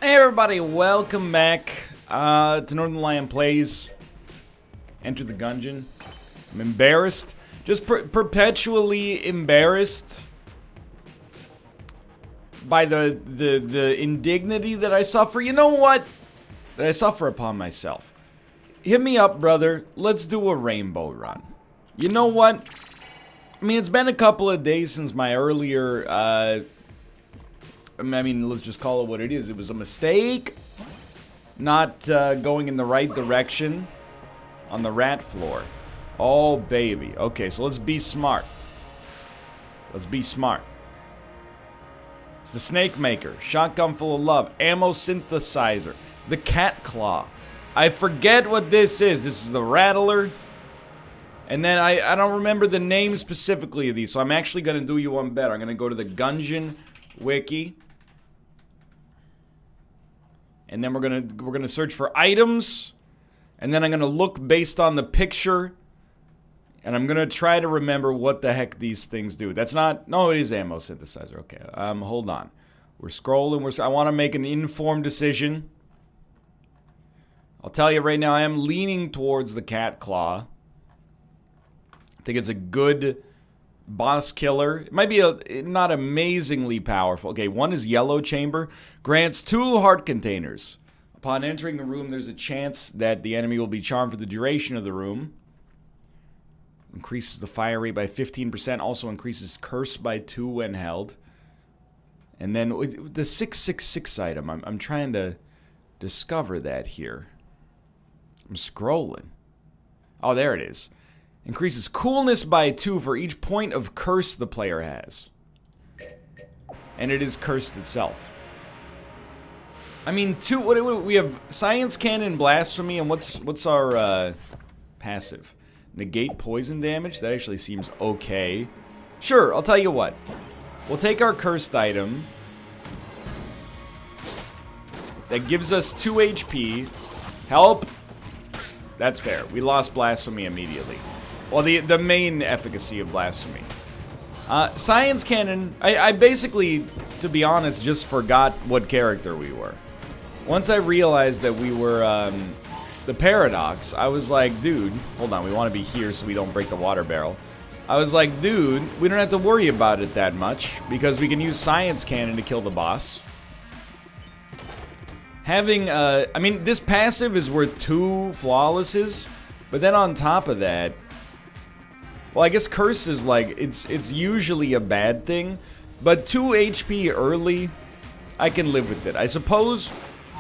Hey everybody, welcome back to Northernlion Plays. Enter the Gungeon. I'm embarrassed. Just perpetually embarrassed by the indignity that I suffer. You know what? That I suffer upon myself. Hit me up, brother. Let's do a rainbow run. You know what? I mean, it's been a couple of days since my earlier, I mean, let's just call it what it is. It was a mistake. Not going in the right direction on the rat floor. Oh, baby. Okay, so let's be smart. Let's be smart. It's the Snake Maker. Shotgun full of love. Ammo synthesizer. The Cat Claw. I forget what this is. This is the Rattler. And then I don't remember the name specifically of these, so I'm actually going to do you one better. I'm going to go to the Gungeon wiki. And then we're gonna search for items, and then I'm gonna look based on the picture, and I'm gonna try to remember what the heck these things do. That's not, no, it is ammo synthesizer. Okay, hold on. We're scrolling. I want to make an informed decision. I'll tell you right now, I am leaning towards the Cat Claw. I think it's a good boss killer. It might be not amazingly powerful. Okay, one is Yellow Chamber. Grants 2 heart containers. Upon entering a room, there's a chance that the enemy will be charmed for the duration of the room. Increases the fire rate by 15%. Also increases curse by 2 when held. And then the 666 item. I'm trying to discover that here. I'm scrolling. Oh, there it is. Increases coolness by 2 for each point of curse the player has. And it is cursed itself. I mean, we have Science Cannon, Blasphemy, and what's our passive? Negate poison damage? That actually seems okay. Sure, I'll tell you what. We'll take our cursed item. That gives us 2 HP. Help! That's fair. We lost Blasphemy immediately. Well, the main efficacy of Blasphemy. Science Cannon, I basically, to be honest, just forgot what character we were. Once I realized that we were the Paradox, I was like, dude, hold on, we want to be here so we don't break the water barrel. I was like, dude, we don't have to worry about it that much, because we can use Science Cannon to kill the boss. Having, I mean, this passive is worth 2 flawlesses, but then on top of that, well, I guess curse is like, it's usually a bad thing, but 2 HP early, I can live with it. I suppose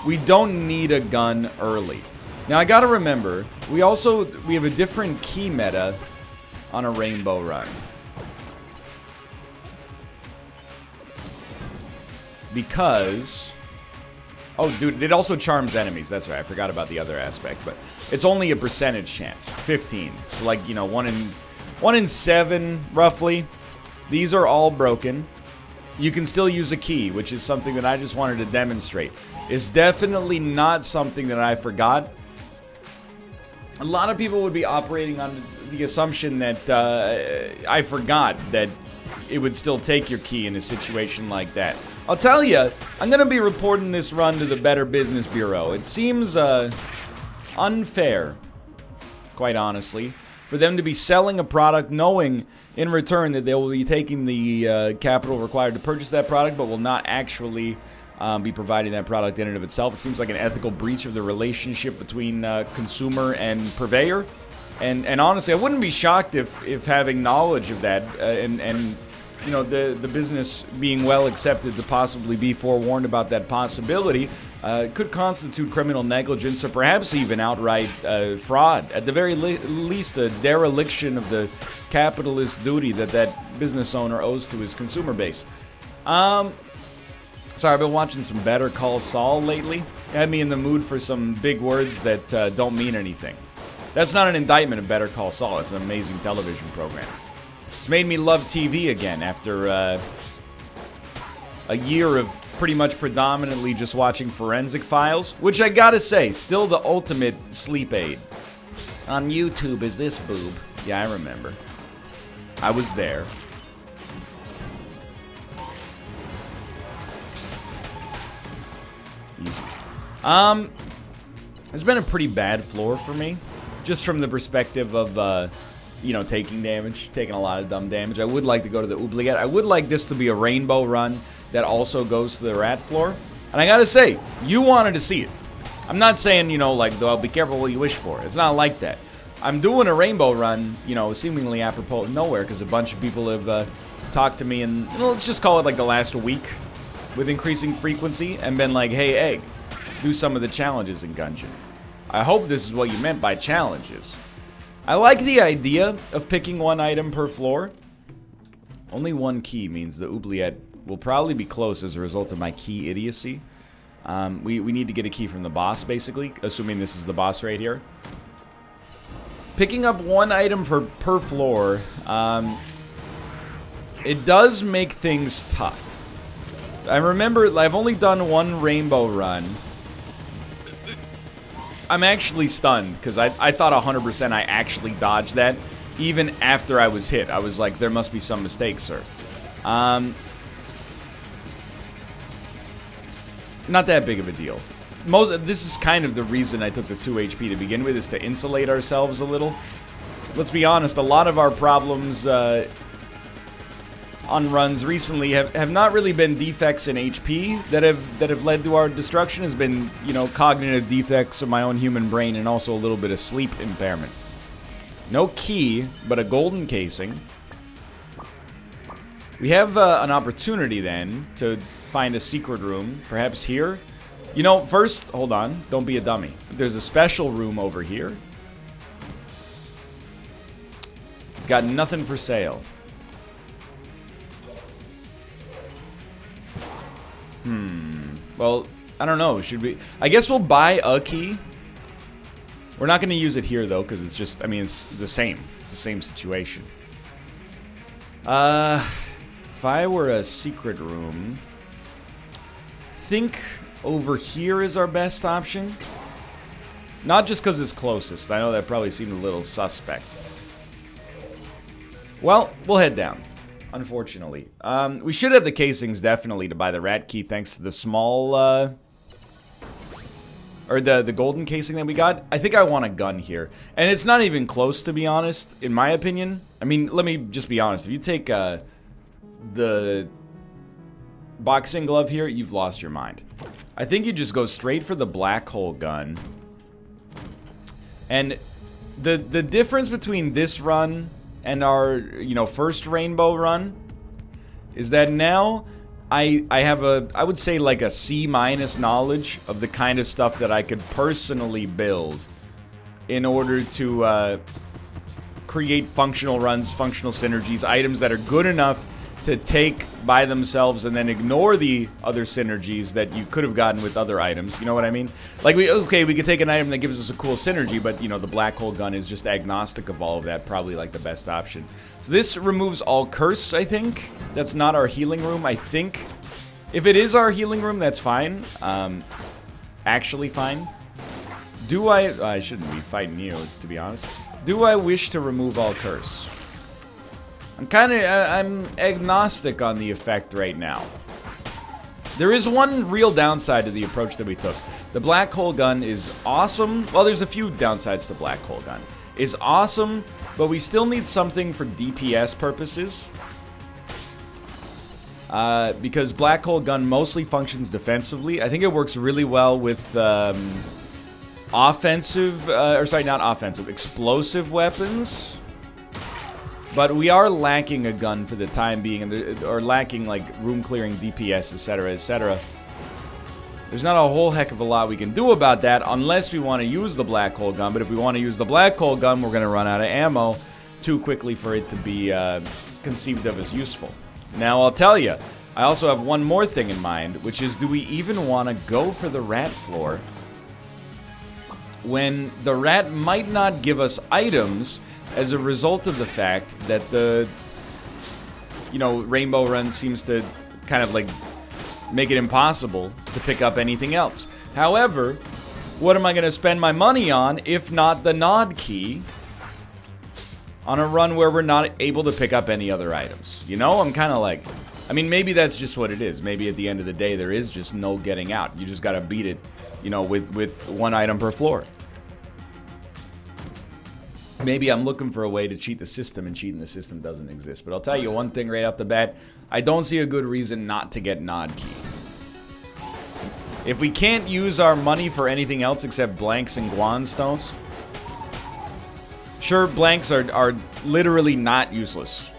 we don't need a gun early. Now, I gotta remember, we have a different key meta on a rainbow run. Because, oh, dude, it also charms enemies. That's right, I forgot about the other aspect, but it's only a percentage chance, 15. So, like, you know, 1 in 7, roughly. These are all broken. You can still use a key, which is something that I just wanted to demonstrate. It's definitely not something that I forgot. A lot of people would be operating on the assumption that I forgot that it would still take your key in a situation like that. I'll tell you, I'm going to be reporting this run to the Better Business Bureau. It seems unfair, quite honestly, for them to be selling a product knowing in return that they will be taking the capital required to purchase that product, but will not actually be providing that product in and of itself. It seems like an ethical breach of the relationship between consumer and purveyor. And honestly, I wouldn't be shocked if having knowledge of that and you know, the business being well accepted to possibly be forewarned about that possibility could constitute criminal negligence or perhaps even outright fraud. At the very least, a dereliction of the capitalist duty that business owner owes to his consumer base. Sorry, I've been watching some Better Call Saul lately. It had me in the mood for some big words that don't mean anything. That's not an indictment of Better Call Saul. It's an amazing television program. It's made me love TV again after a year of pretty much predominantly just watching Forensic Files, which I gotta say, still the ultimate sleep aid. On YouTube is this boob. Yeah, I remember. I was there. Easy. It's been a pretty bad floor for me. Just from the perspective of, you know, taking damage. Taking a lot of dumb damage. I would like to go to the oubliette. I would like this to be a rainbow run that also goes to the rat floor. And I gotta say, you wanted to see it. I'm not saying, you know, like, though, be careful what you wish for. It's not like that. I'm doing a rainbow run, you know, seemingly apropos of nowhere, because a bunch of people have talked to me in, you know, let's just call it like the last week with increasing frequency, and been like, hey, Egg, do some of the challenges in Gungeon. I hope this is what you meant by challenges. I like the idea of picking one item per floor. Only one key means the oubliette will probably be close as a result of my key idiocy. We need to get a key from the boss, basically, assuming this is the boss right here. Picking up one item per floor, it does make things tough. I remember, I've only done one rainbow run. I'm actually stunned, because I thought 100% I actually dodged that, even after I was hit. I was like, there must be some mistake, sir. Not that big of a deal. This is kind of the reason I took the 2 HP to begin with, is to insulate ourselves a little. Let's be honest, a lot of our problems on runs recently have not really been defects in HP that have led to our destruction. Has been, you know, cognitive defects of my own human brain, and also a little bit of sleep impairment. No key, but a golden casing. We have an opportunity then to find a secret room, perhaps here. You know, first, hold on, don't be a dummy. There's a special room over here. It's got nothing for sale. Well, I don't know, should we... I guess we'll buy a key. We're not going to use it here, though, because it's just... I mean, it's the same. It's the same situation. If I were a secret room... I think over here is our best option. Not just because it's closest. I know that probably seemed a little suspect. Well, we'll head down. Unfortunately. We should have the casings, definitely, to buy the rat key, thanks to the small, or the golden casing that we got. I think I want a gun here. And it's not even close, to be honest, in my opinion. I mean, let me just be honest. If you take, the boxing glove here, you've lost your mind. I think you just go straight for the black hole gun. And the difference between this run and our, you know, first rainbow run is that now I have I would say like a C- knowledge of the kind of stuff that I could personally build in order to create functional runs, functional synergies, items that are good enough to take by themselves and then ignore the other synergies that you could have gotten with other items. You know what I mean? Like, we could take an item that gives us a cool synergy, but, you know, the black hole gun is just agnostic of all of that. Probably, like, the best option. So this removes all curse, I think. That's not our healing room, I think. If it is our healing room, that's fine. Actually fine. Do I shouldn't be fighting you, to be honest. Do I wish to remove all curse? I'm agnostic on the effect right now. There is one real downside to the approach that we took. The black hole gun is awesome. Well, there's a few downsides to black hole gun. It's awesome, but we still need something for DPS purposes. Because black hole gun mostly functions defensively. I think it works really well with explosive weapons. But we are lacking a gun for the time being, or lacking, like, room-clearing DPS, etc., etc. There's not a whole heck of a lot we can do about that, unless we want to use the black hole gun. But if we want to use the black hole gun, we're going to run out of ammo too quickly for it to be conceived of as useful. Now, I'll tell you, I also have one more thing in mind, which is, do we even want to go for the rat floor when the rat might not give us items as a result of the fact that the, you know, rainbow run seems to kind of, like, make it impossible to pick up anything else. However, what am I going to spend my money on if not the nod key on a run where we're not able to pick up any other items? You know, I'm kind of like, I mean, maybe that's just what it is. Maybe at the end of the day, there is just no getting out. You just gotta beat it, you know, with one item per floor. Maybe I'm looking for a way to cheat the system, and cheating the system doesn't exist. But I'll tell you one thing right off the bat. I don't see a good reason not to get Nod Key. If we can't use our money for anything else except blanks and Guan stones... Sure, blanks are literally not useless.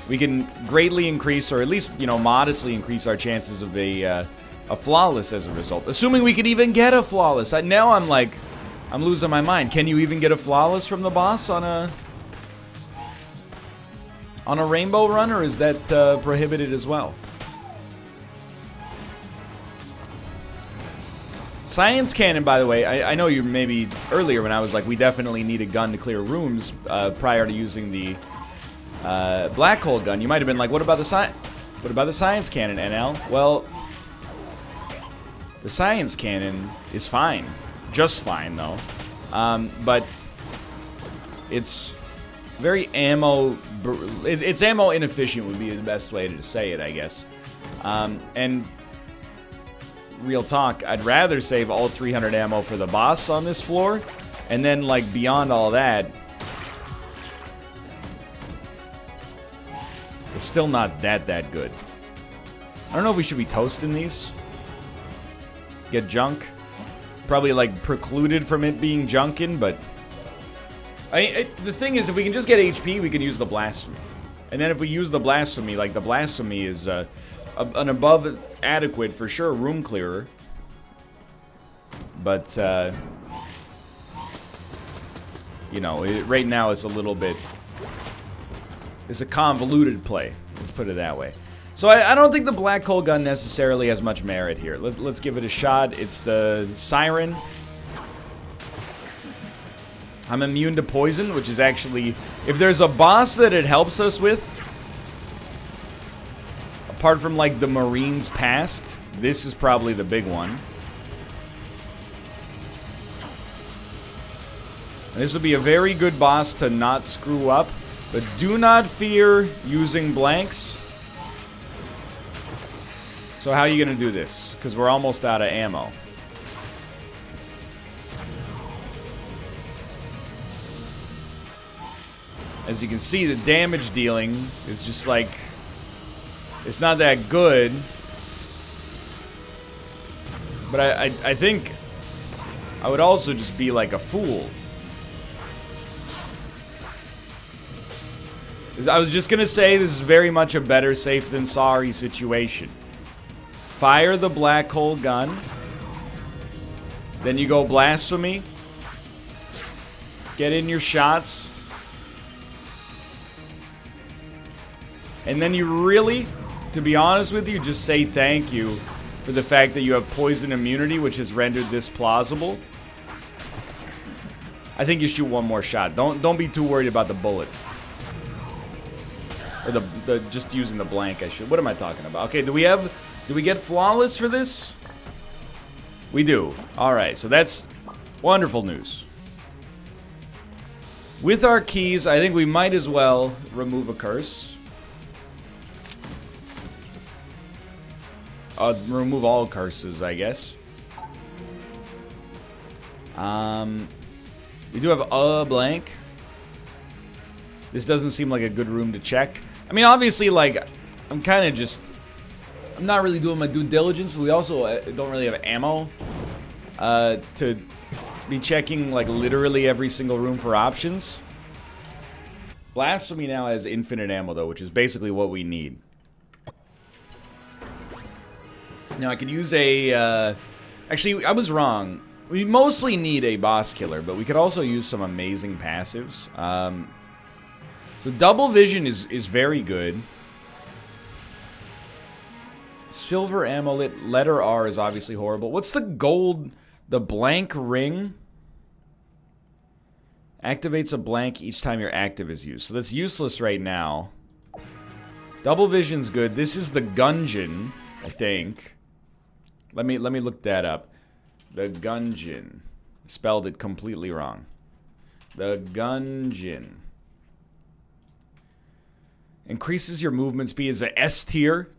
We can greatly increase, or at least, you know, modestly increase our chances of a flawless as a result. Assuming we could even get a flawless. Now I'm like... I'm losing my mind. Can you even get a flawless from the boss on a rainbow run, or is that prohibited as well? Science Cannon, by the way, I know you maybe earlier when I was like, we definitely need a gun to clear rooms prior to using the black hole gun. You might have been like, what about the Science Cannon, NL? Well, the Science Cannon is fine. Just fine, though. But it's very ammo... It's ammo inefficient would be the best way to say it, I guess. And real talk, I'd rather save all 300 ammo for the boss on this floor. And then, like, beyond all that... It's still not that good. I don't know if we should be toasting these. Get junk. Probably, like, precluded from it being junkin', but... the thing is, if we can just get HP, we can use the Blasphemy. And then if we use the Blasphemy, like, the Blasphemy is an above adequate, for sure, room clearer. But, you know, right now it's a little bit... It's a convoluted play. Let's put it that way. So I don't think the black hole gun necessarily has much merit here. Let's give it a shot. It's the Siren. I'm immune to poison, which is actually... If there's a boss that it helps us with, apart from, like, the Marines past, this is probably the big one. And this would be a very good boss to not screw up, but do not fear using blanks. So how are you going to do this? Because we're almost out of ammo. As you can see, the damage dealing is just like... It's not that good. But I think I would also just be like a fool. I was just going to say this is very much a better safe than sorry situation. Fire the black hole gun. Then you go Blasphemy. Get in your shots. And then you really, to be honest with you, just say thank you for the fact that you have poison immunity, which has rendered this plausible. I think you shoot one more shot. Don't be too worried about the bullet. Or the just using the blank, I should. What am I talking about? Okay, do we get flawless for this? We do. Alright, so that's wonderful news. With our keys, I think we might as well remove a curse. Remove all curses, I guess. We do have a blank. This doesn't seem like a good room to check. I mean, obviously, like, I'm kind of just... I'm not really doing my due diligence, but we also don't really have ammo to be checking, like, literally every single room for options. Blasphemy now has infinite ammo, though, which is basically what we need. Now, I could use a... actually, I was wrong. We mostly need a boss killer, but we could also use some amazing passives. So double vision is very good. Silver amulet, letter R is obviously horrible. What's the gold, the blank ring? Activates a blank each time your active is used. So that's useless right now. Double vision's good. This is the Gungeon, I think. Let me look that up. The Gungeon. Spelled it completely wrong. The Gungeon. Increases your movement speed is a S tier.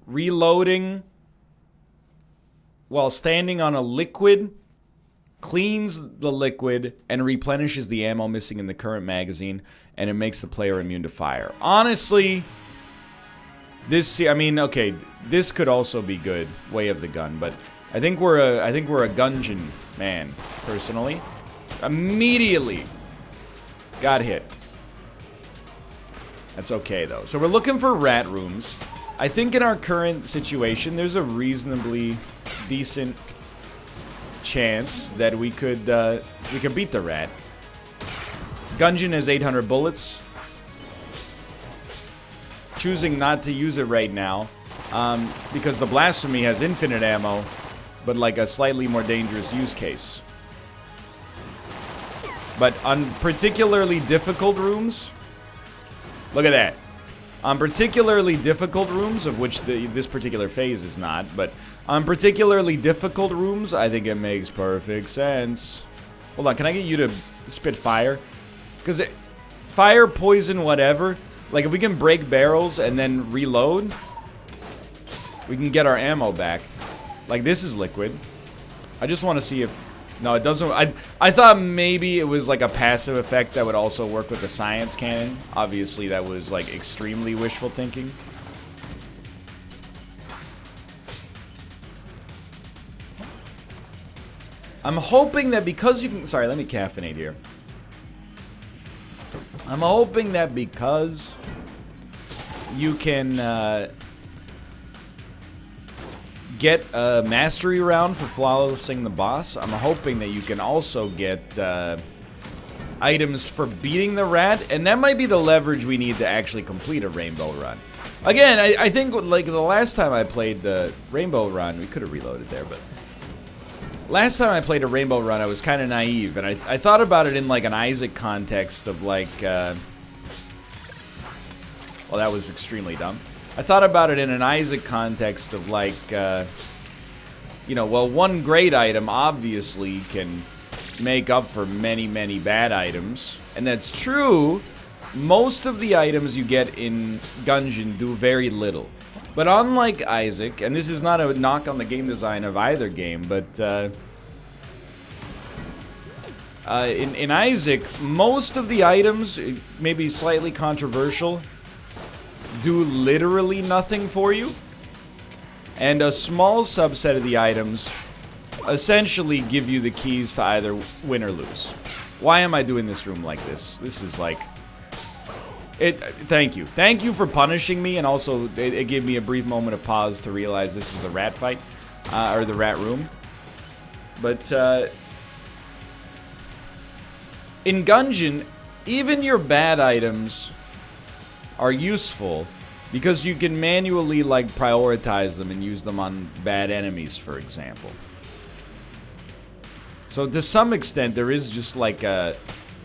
Reloading while standing on a liquid cleans the liquid and replenishes the ammo missing in the current magazine, and it makes the player immune to fire. Honestly, this, I mean, okay, this could also be good, Way of the Gun, but I think we're a Gungeon man, personally. Immediately got hit. That's okay, though. So we're looking for rat rooms. I think in our current situation, there's a reasonably decent chance that we could beat the rat. Gungeon has 800 bullets. Choosing not to use it right now because the Blasphemy has infinite ammo, but like a slightly more dangerous use case. But on particularly difficult rooms, look at that. On particularly difficult rooms, of which this particular phase is not, but on particularly difficult rooms, I think it makes perfect sense. Hold on, can I get you to spit fire? Because fire, poison, whatever, like if we can break barrels and then reload, we can get our ammo back. Like this is liquid. I just want to see if... No, it doesn't... I thought maybe it was like a passive effect that would also work with the science cannon. Obviously, that was like extremely wishful thinking. I'm hoping that because you can... Sorry, let me caffeinate here. I'm hoping that because you can get a mastery round for flawlessing the boss, I'm hoping that you can also get items for beating the rat, and that might be the leverage we need to actually complete a rainbow run. Again, I think like the last time I played the rainbow run, we could have reloaded there, but last time I played a rainbow run, I was kind of naive, and I thought about it in like an Isaac context of like, well, that was extremely dumb. I thought about it in an Isaac context of like, you know, well, one great item obviously can make up for many, many bad items, and that's true. Most of the items you get in Gungeon do very little. But unlike Isaac, and this is not a knock on the game design of either game, but in Isaac, most of the items, maybe slightly controversial, do literally nothing for you. And a small subset of the items essentially give you the keys to either win or lose. Why am I doing this room like this? This is like... Thank you. Thank you for punishing me, and also it gave me a brief moment of pause to realize this is the rat fight, or the rat room. But, in Gungeon, even your bad items are useful because you can manually, like, prioritize them and use them on bad enemies, for example. So, to some extent, there is just, like, the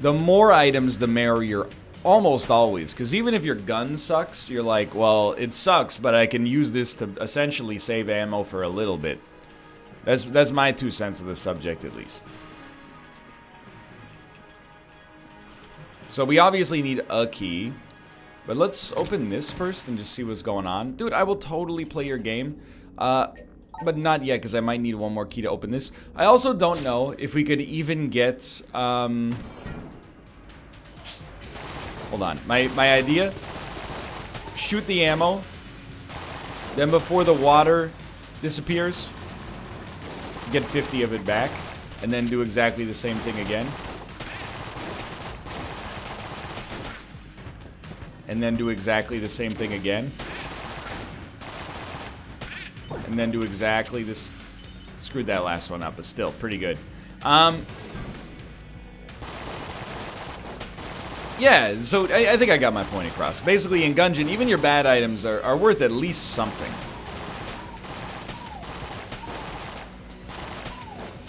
more items, the merrier. Almost always, because even if your gun sucks, you're like, well, it sucks, but I can use this to essentially save ammo for a little bit. That's my 2 cents of the subject, at least. So we obviously need a key, but let's open this first and just see what's going on. Dude, I will totally play your game, but not yet, because I might need one more key to open this. I also don't know if we could even get, hold on. My idea, shoot the ammo, then before the water disappears, get 50 of it back, and then do exactly the same thing again. And then do exactly the same thing again. And then do exactly this. Screwed that last one up, but still, pretty good. Yeah, so I think I got my point across. Basically, in Gungeon, even your bad items are worth at least something.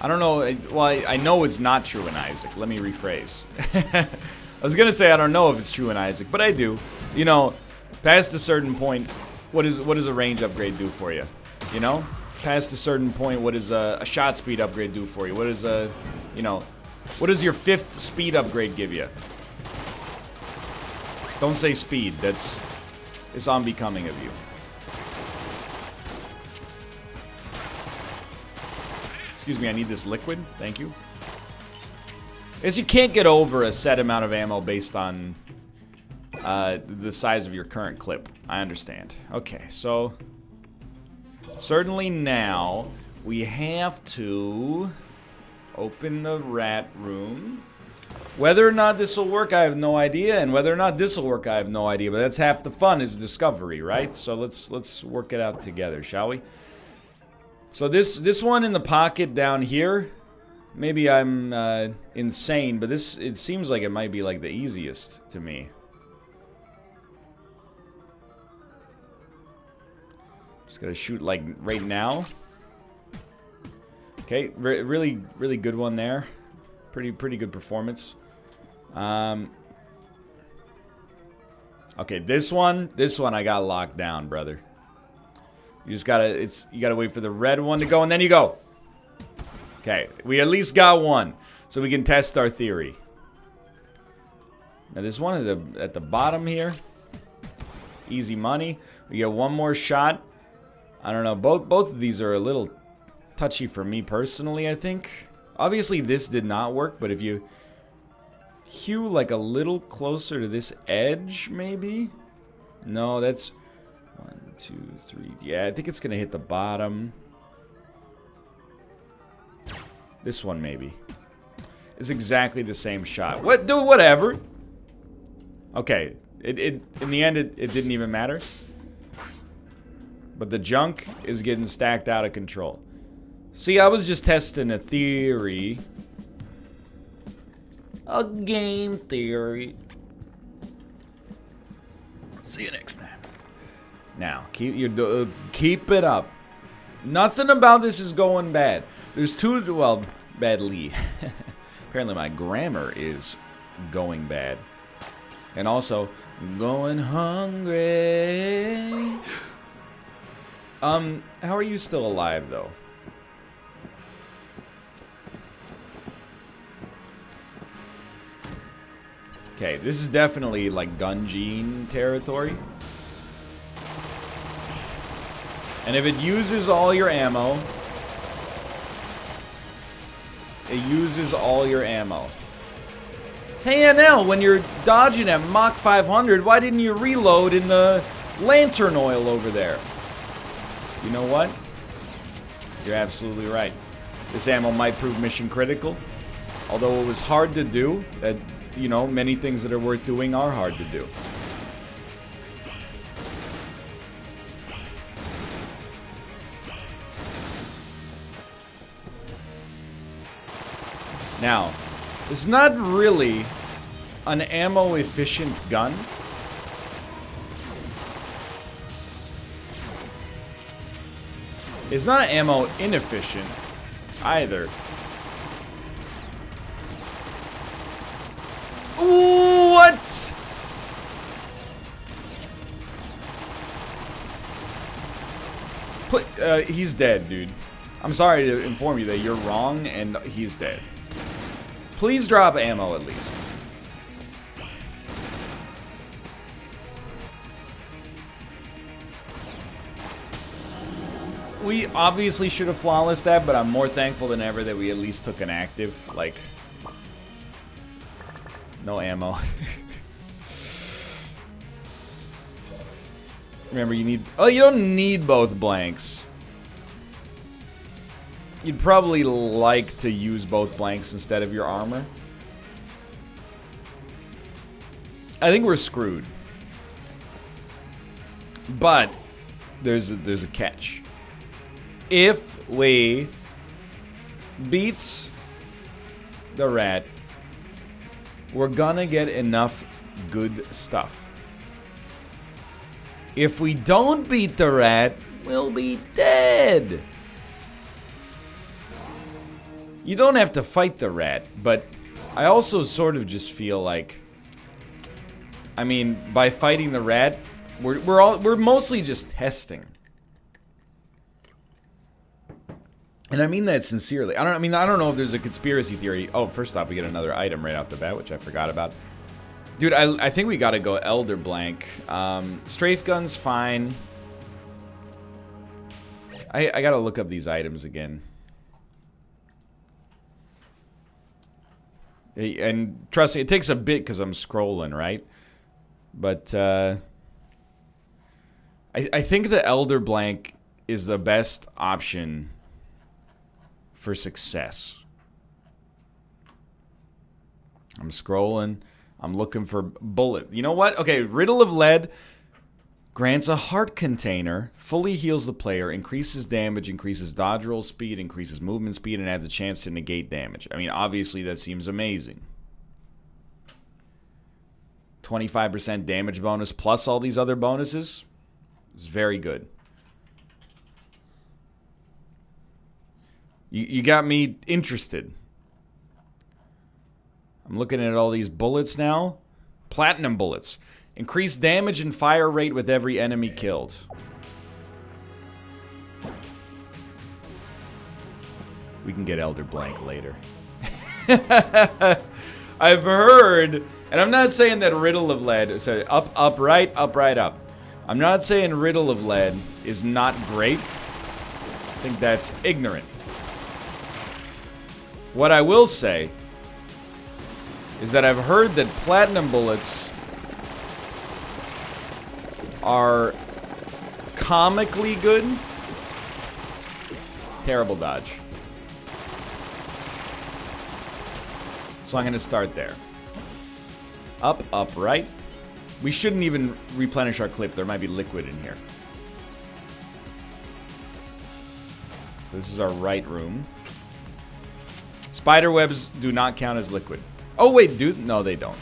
I don't know, well, I know it's not true in Isaac. Let me rephrase. I was gonna say I don't know if it's true in Isaac, but I do. You know, past a certain point, what does a range upgrade do for you? You know? Past a certain point, what does a shot speed upgrade do for you? What is you know, what does your 5th speed upgrade give you? Don't say speed. It's unbecoming of you. Excuse me, I need this liquid. Thank you. As you can't get over a set amount of ammo based on the size of your current clip. I understand. Okay, so certainly now we have to open the rat room. Whether or not this will work, I have no idea, and whether or not this will work, I have no idea. But that's half the fun, is discovery, right? So let's work it out together, shall we? So this one in the pocket down here, maybe I'm insane, but it seems like it might be like the easiest to me. Just gotta shoot like right now. Okay, really good one there. Pretty good performance. Okay, this one I got locked down, brother. You just gotta, you gotta wait for the red one to go, and then you go. Okay, we at least got one, so we can test our theory. Now this one at the bottom here, easy money. We get one more shot. I don't know. Both of these are a little touchy for me personally, I think. Obviously, this did not work, but if you hew like a little closer to this edge, maybe. No, that's 1, 2, 3. Yeah, I think it's gonna hit the bottom. This one maybe. It's exactly the same shot. Whatever. Okay. In the end, it didn't even matter. But the junk is getting stacked out of control. See, I was just testing a theory. A game theory. See you next time. Now, keep it up. Nothing about this is going bad. There's two, well, badly. Apparently my grammar is going bad. And also, going hungry. How are you still alive, though? Okay, this is definitely, like, Gungeon territory. And if it uses all your ammo... It uses all your ammo. Hey, NL, when you're dodging at Mach 500, why didn't you reload in the lantern oil over there? You know what? You're absolutely right. This ammo might prove mission critical. Although it was hard to do. That, you know, many things that are worth doing are hard to do. Now, it's not really an ammo-efficient gun. It's not ammo-inefficient either. Ooh, what? He's dead, dude. I'm sorry to inform you that you're wrong, and he's dead. Please drop ammo at least. We obviously should have flawless that, but I'm more thankful than ever that we at least took an active, like... No ammo. Remember, you need... Oh, you don't need both blanks. You'd probably like to use both blanks instead of your armor. I think we're screwed. But there's a catch. If we beat the rat, we're gonna get enough good stuff. If we don't beat the rat, we'll be dead. You don't have to fight the rat, but I also sort of just feel like, I mean, by fighting the rat, we're mostly just testing. And I mean that sincerely. I don't know if there's a conspiracy theory. Oh, first off, we get another item right off the bat, which I forgot about. Dude, I think we gotta go Elder Blank. Strafe Gun's fine. I gotta look up these items again. And trust me, it takes a bit because I'm scrolling, right? But I think the Elder Blank is the best option for success. I'm scrolling. I'm looking for bullet. You know what? Okay, Riddle of Lead grants a heart container, fully heals the player, increases damage, increases dodge roll speed, increases movement speed, and adds a chance to negate damage. I mean, obviously that seems amazing. 25% damage bonus plus all these other bonuses is very good. You got me interested. I'm looking at all these bullets now. Platinum bullets. Increase damage and fire rate with every enemy killed. We can get Elder Blank later. I've heard, and I'm not saying that Riddle of Lead, so up, right, up. I'm not saying Riddle of Lead is not great. I think that's ignorant. What I will say is that I've heard that platinum bullets are comically good. Terrible dodge. So I'm going to start there. Up, right. We shouldn't even replenish our clip. There might be liquid in here. So this is our right room. Spider webs do not count as liquid. Oh, wait, dude. No, they don't.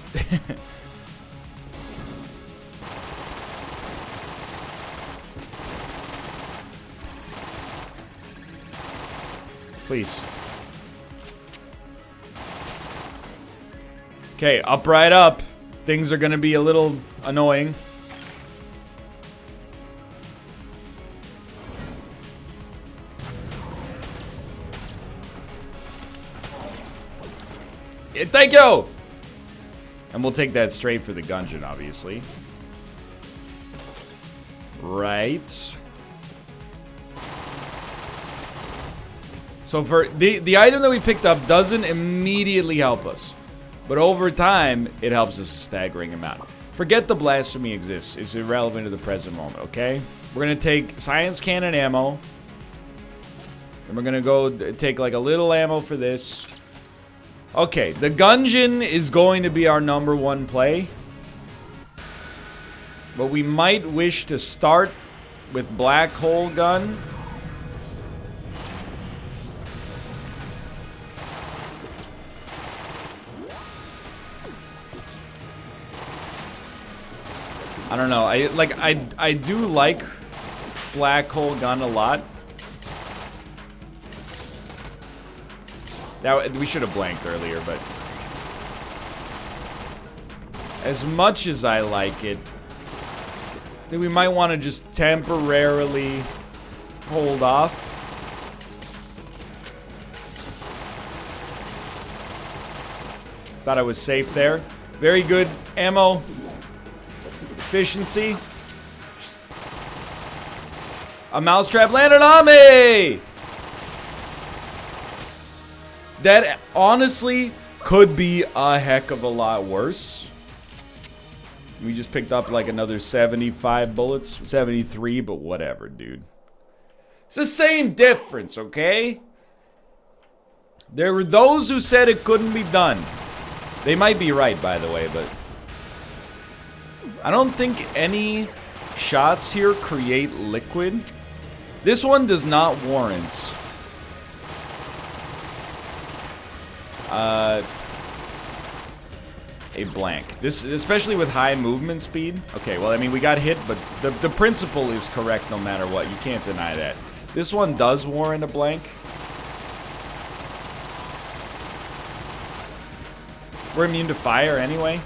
Please. Okay, right up. Things are going to be a little annoying. Yeah, thank you! And we'll take that straight for the Gungeon, obviously. Right. So for the item that we picked up doesn't immediately help us. But over time, it helps us a staggering amount. Forget the blasphemy exists. It's irrelevant to the present moment, okay? We're going to take science cannon ammo. And we're going to go take like a little ammo for this. Okay, the Gungeon is going to be our #1 play. But we might wish to start with Black Hole Gun. I don't know. I do like Black Hole Gun a lot. That we should have blanked earlier, but as much as I like it, I think we might want to just temporarily hold off. Thought I was safe there. Very good ammo efficiency. A mousetrap landed on me! That honestly could be a heck of a lot worse. We just picked up like another 75 bullets. 73, but whatever, dude. It's the same difference, okay? There were those who said it couldn't be done. They might be right, by the way, but I don't think any shots here create liquid. This one does not warrant a blank. This, especially with high movement speed. Okay, well, I mean, we got hit, but the principle is correct no matter what. You can't deny that. This one does warrant a blank. We're immune to fire anyway.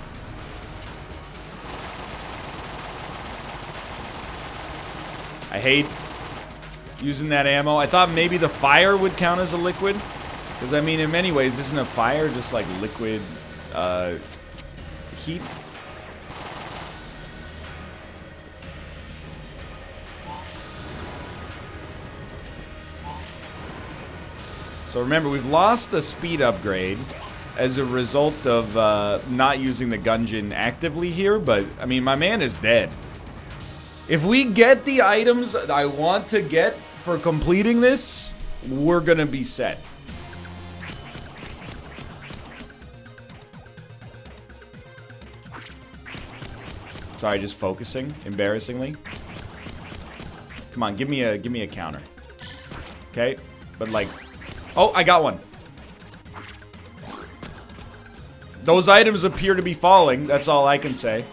I hate using that ammo. I thought maybe the fire would count as a liquid. Because, I mean, in many ways, isn't a fire just like liquid heat? So remember, we've lost a speed upgrade as a result of not using the Gungeon actively here, but, I mean, my man is dead. If we get the items I want to get for completing this, we're gonna be set. Sorry, just focusing, embarrassingly. Come on, give me a counter. Okay, but like, oh, I got one. Those items appear to be falling. That's all I can say.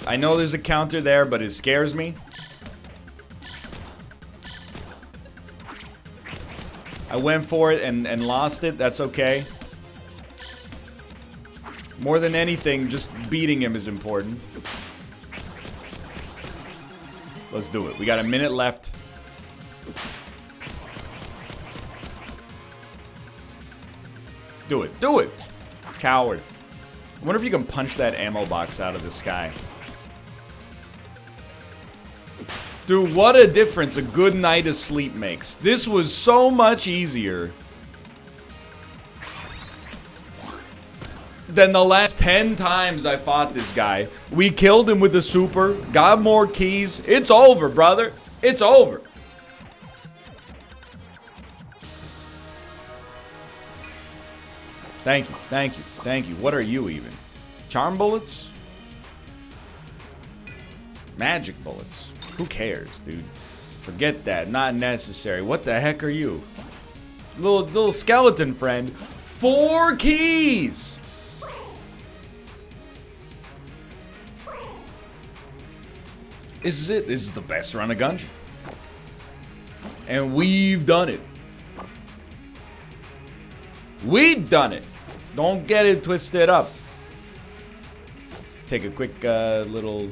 I know there's a counter there, but it scares me. I went for it and lost it. That's okay. More than anything, just beating him is important. Let's do it. We got a minute left. Do it. Do it! Coward. I wonder if you can punch that ammo box out of the sky. Dude, what a difference a good night of sleep makes. This was so much easier than the last 10 times I fought this guy. We killed him with a super, got more keys. It's over, brother. It's over. Thank you, thank you, thank you. What are you even? Charm bullets? Magic bullets. Who cares, dude? Forget that. Not necessary. What the heck are you? Little skeleton friend. 4 keys! This is it. This is the best run of Gungeon. And we've done it. We've done it. Don't get it twisted up. Take a quick little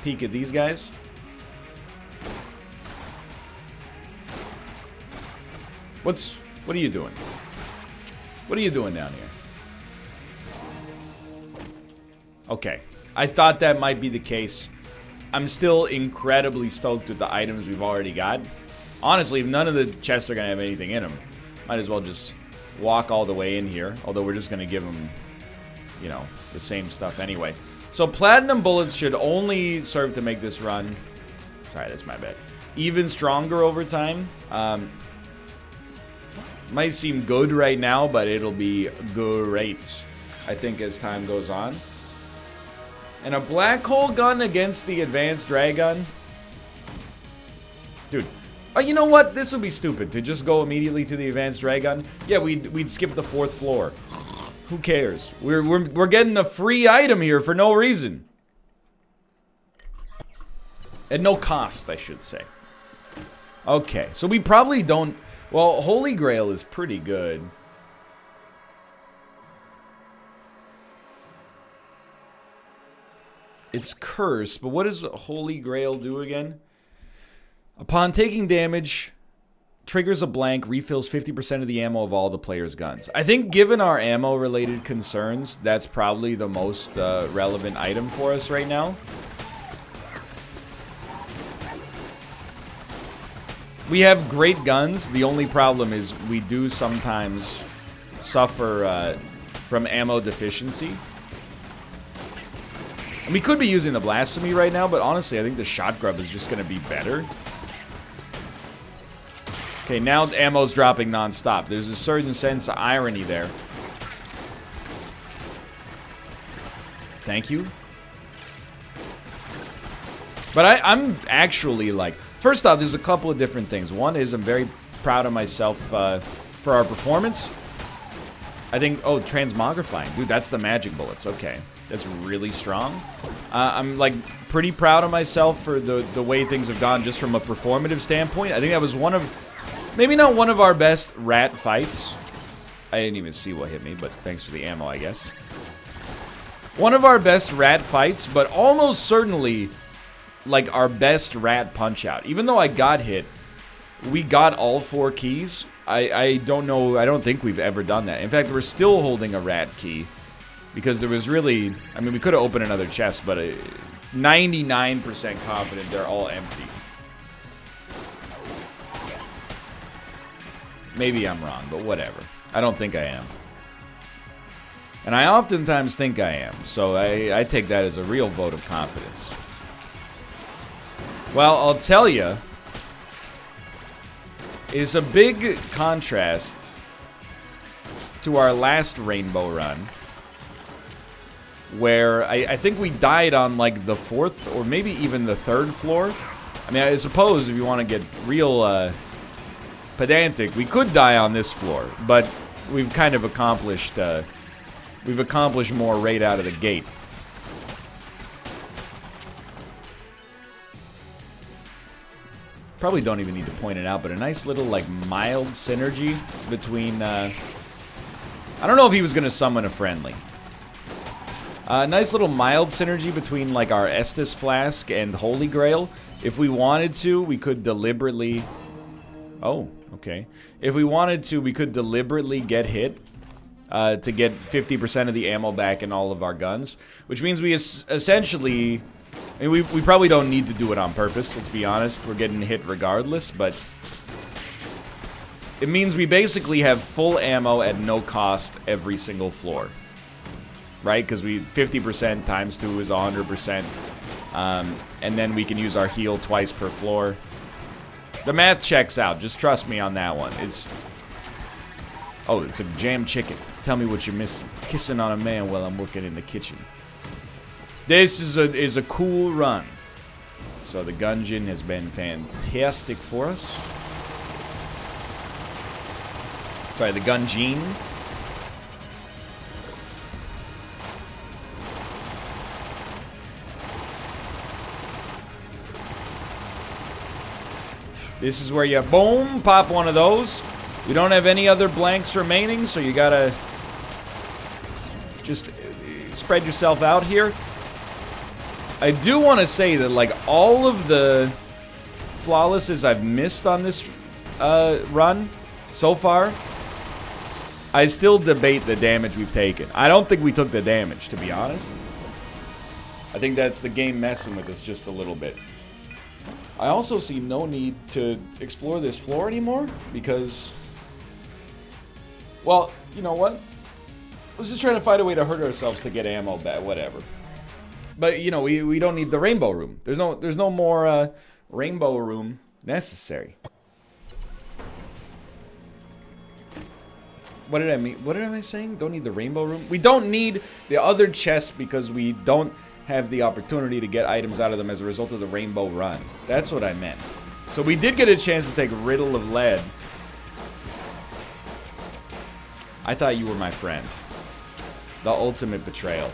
peek at these guys. What are you doing? What are you doing down here? Okay. I thought that might be the case. I'm still incredibly stoked with the items we've already got. Honestly, if none of the chests are going to have anything in them, might as well just walk all the way in here. Although we're just going to give them, you know, the same stuff anyway. So platinum bullets should only serve to make this run. Sorry, that's my bad. Even stronger over time. Might seem good right now, but it'll be great, I think, as time goes on. And a black hole gun against the advanced ray gun. Dude. Oh, you know what? This would be stupid to just go immediately to the advanced ray gun. Yeah, we'd skip the 4th floor. Who cares? We're getting a free item here for no reason. At no cost, I should say. Okay, so we probably don't... Well, Holy Grail is pretty good. It's cursed, but what does Holy Grail do again? Upon taking damage, triggers a blank, refills 50% of the ammo of all the player's guns. I think given our ammo-related concerns, that's probably the most relevant item for us right now. We have great guns. The only problem is we do sometimes suffer from ammo deficiency. And we could be using the Blasphemy right now, but honestly, I think the Shot Grub is just going to be better. Okay, now the ammo's dropping non-stop. There's a certain sense of irony there. Thank you. But I'm actually like... First off, there's a couple of different things. One is I'm very proud of myself for our performance. I think... Oh, transmogrifying. Dude, that's the magic bullets. Okay. That's really strong. I'm, like, pretty proud of myself for the way things have gone just from a performative standpoint. I think that was one of... Maybe not one of our best rat fights. I didn't even see what hit me, but thanks for the ammo, I guess. One of our best rat fights, but almost certainly, like, our best rat punch-out. Even though I got hit, we got all 4 keys. I don't know, I don't think we've ever done that. In fact, we're still holding a rat key. Because there was really... I mean, we could have opened another chest, but 99% confident they're all empty. Maybe I'm wrong, but whatever. I don't think I am. And I oftentimes think I am, so I take that as a real vote of confidence. Well, I'll tell you, it's a big contrast to our last rainbow run, where I think we died on like the 4th or maybe even the 3rd floor. I mean, I suppose if you want to get real pedantic, we could die on this floor, but we've kind of accomplished more right out of the gate. Probably don't even need to point it out, but a nice little like mild synergy between I don't know if he was gonna summon a friendly. Nice little mild synergy between like our Estus Flask and Holy Grail. If we wanted to, we could deliberately... Oh, okay. If we wanted to, we could deliberately get hit to get 50% of the ammo back in all of our guns. Which means we essentially... I mean, we probably don't need to do it on purpose, let's be honest. We're getting hit regardless, but... It means we basically have full ammo at no cost every single floor. Right? Because we 50% times 2 is 100%. And then we can use our heal twice per floor. The math checks out. Just trust me on that one. It's... Oh, it's a jam chicken. Tell me what you're missing. Kissing on a man while I'm working in the kitchen. This is a cool run. So the Gungeon has been fantastic for us. Sorry, the Gungeon. This is where you, boom, pop one of those. You don't have any other blanks remaining, so you gotta just spread yourself out here. I do want to say that, like, all of the flawlesses I've missed on this run so far, I still debate the damage we've taken. I don't think we took the damage, to be honest. I think that's the game messing with us just a little bit. I also see no need to explore this floor anymore, because... Well, you know what? I was just trying to find a way to hurt ourselves to get ammo back, whatever. But, you know, we don't need the rainbow room. There's no more rainbow room necessary. What did I mean? What am I saying? Don't need the rainbow room? We don't need the other chests because we don't have the opportunity to get items out of them as a result of the rainbow run. That's what I meant. So we did get a chance to take Riddle of Lead. I thought you were my friend. The ultimate betrayal.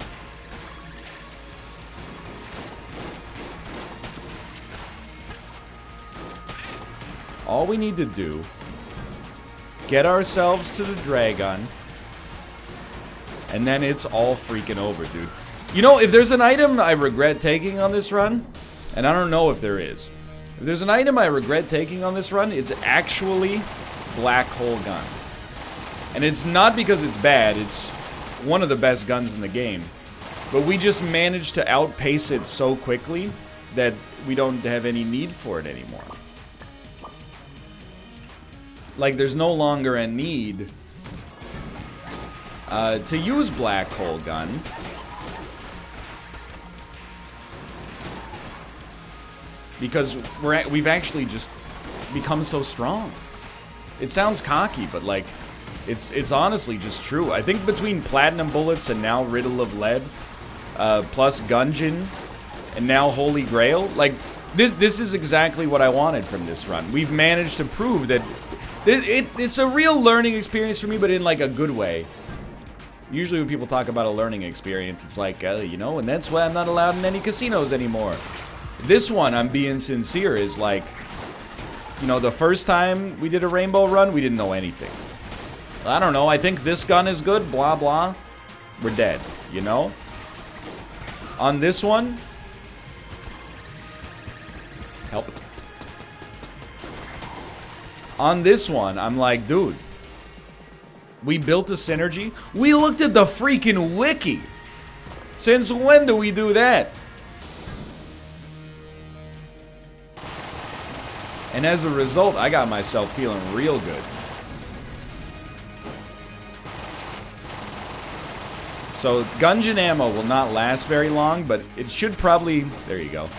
All we need to do, get ourselves to the Dragon, and then it's all freaking over, dude. You know, if there's an item I regret taking on this run, and I don't know if there is. If there's an item I regret taking on this run, it's actually Black Hole Gun. And it's not because it's bad, it's one of the best guns in the game. But we just managed to outpace it so quickly that we don't have any need for it anymore. Like, there's no longer a need to use Black Hole Gun. Because we've actually just become so strong. It sounds cocky, but like, it's honestly just true. I think between Platinum Bullets and now Riddle of Lead, plus Gungeon, and now Holy Grail, like, this is exactly what I wanted from this run. We've managed to prove that it's a real learning experience for me, but in like a good way. Usually when people talk about a learning experience, it's like, you know, and that's why I'm not allowed in any casinos anymore. This one, I'm being sincere, is like, you know, the first time we did a rainbow run, we didn't know anything. I don't know, I think this gun is good, blah, blah. We're dead, you know? On this one, help. On this one, I'm like, dude, We built a synergy. We looked at the freaking wiki. Since when do we do that? And as a result, I got myself feeling real good. So, Gungeon ammo will not last very long, but it should probably, there you go,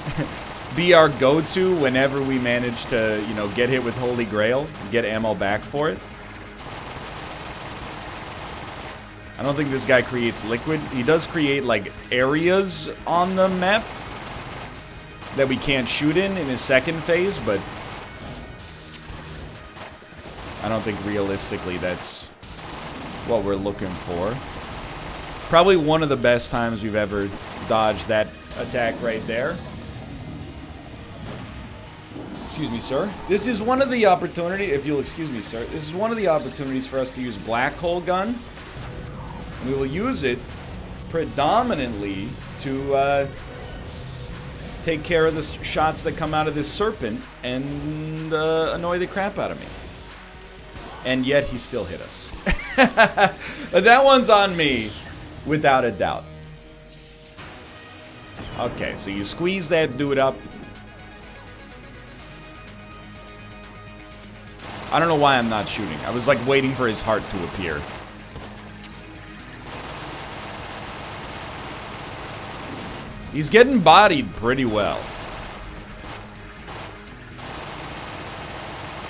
be our go-to whenever we manage to, you know, get hit with Holy Grail, get ammo back for it. I don't think this guy creates liquid. He does create, like, areas on the map that we can't shoot in his second phase, but I don't think realistically that's what we're looking for. Probably one of the best times we've ever dodged that attack right there. Excuse me, sir. This is one of the opportunities, if you'll excuse me, sir, this is one of the opportunities for us to use Black Hole Gun. We will use it predominantly to take care of the shots that come out of this serpent and annoy the crap out of me. And yet he still hit us. That one's on me. Without a doubt. Okay, so you squeeze that dude up. I don't know why I'm not shooting. I was like waiting for his heart to appear. He's getting bodied pretty well.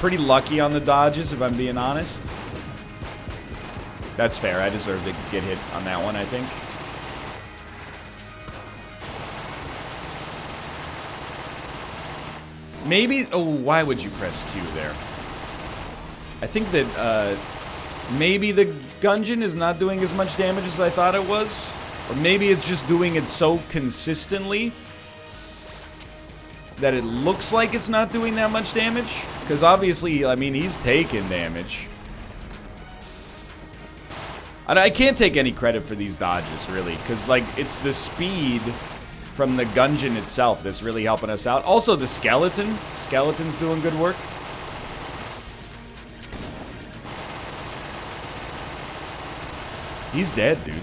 Pretty lucky on the dodges, if I'm being honest. That's fair. I deserve to get hit on that one, I think. Maybe... Oh, why would you press Q there? I think that maybe the Gungeon is not doing as much damage as I thought it was. Or maybe it's just doing it so consistently that it looks like it's not doing that much damage. Because obviously, I mean, he's taking damage. I can't take any credit for these dodges, really, because, like, it's the speed from the Gungeon itself that's really helping us out. Also, the skeleton. Skeleton's doing good work. He's dead, dude.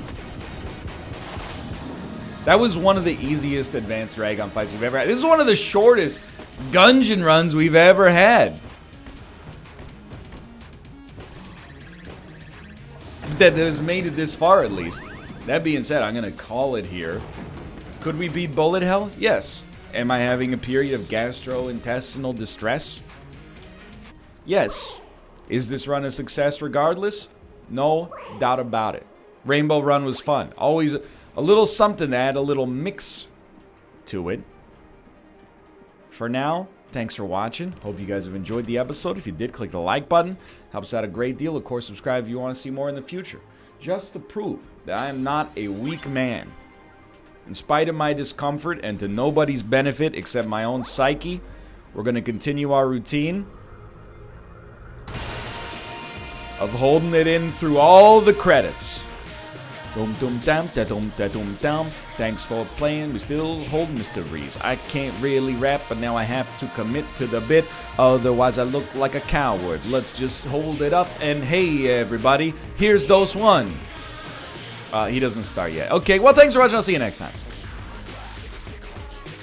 That was one of the easiest advanced Dragon fights we've ever had. This is one of the shortest Gungeon runs we've ever had. That has made it this far, at least. That being said, I'm going to call it here. Could we beat Bullet Hell? Yes. Am I having a period of gastrointestinal distress? Yes. Is this run a success regardless? No doubt about it. Rainbow Run was fun. Always a little something to add a little mix to it. For now, thanks for watching. Hope you guys have enjoyed the episode. If you did, click the like button. Helps out a great deal. Of course, subscribe if you want to see more in the future. Just to prove that I am not a weak man. In spite of my discomfort and to nobody's benefit except my own psyche, we're going to continue our routine of holding it in through all the credits. Dum dum dum da dum da dum dum. Thanks for playing. We still hold mysteries. I can't really rap, but now I have to commit to the bit. Otherwise, I look like a coward. Let's just hold it up. And hey, everybody, here's those one. He doesn't start yet. Okay, well, thanks for watching. I'll see you next time.